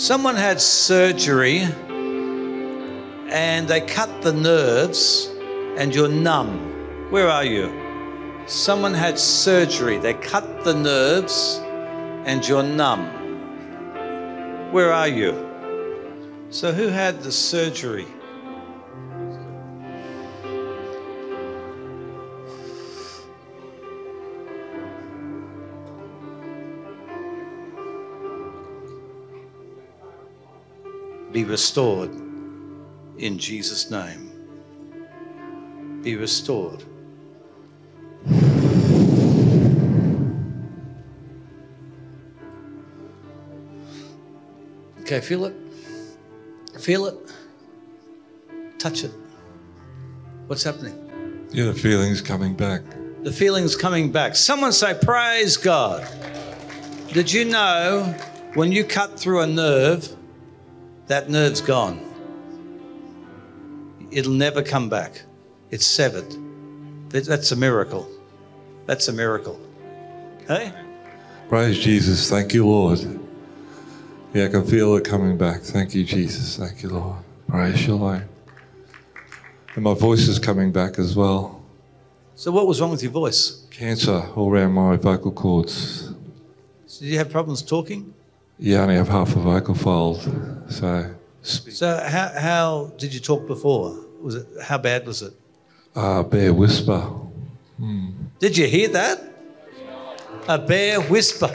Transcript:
Someone had surgery and they cut the nerves and you're numb. Where are you? Someone had surgery. They cut the nerves and you're numb. Where are you? So who had the surgery? Be restored in Jesus' name. Be restored. Okay, feel it. Feel it. Touch it. What's happening? Yeah, the feeling's coming back. The feeling's coming back. Someone say, praise God. Did you know when you cut through a nerve, that nerve's gone? It'll never come back. It's severed. That's a miracle. That's a miracle. Hey? Praise Jesus. Thank you, Lord. Yeah, I can feel it coming back. Thank you, Jesus. Thank you, Lord. Praise your name. And my voice is coming back as well. So what was wrong with your voice? Cancer all around my vocal cords. So did you have problems talking? Yeah, I only have half a vocal fold. So how did you talk before? How bad was it? Bare whisper. Did you hear that? A bare whisper.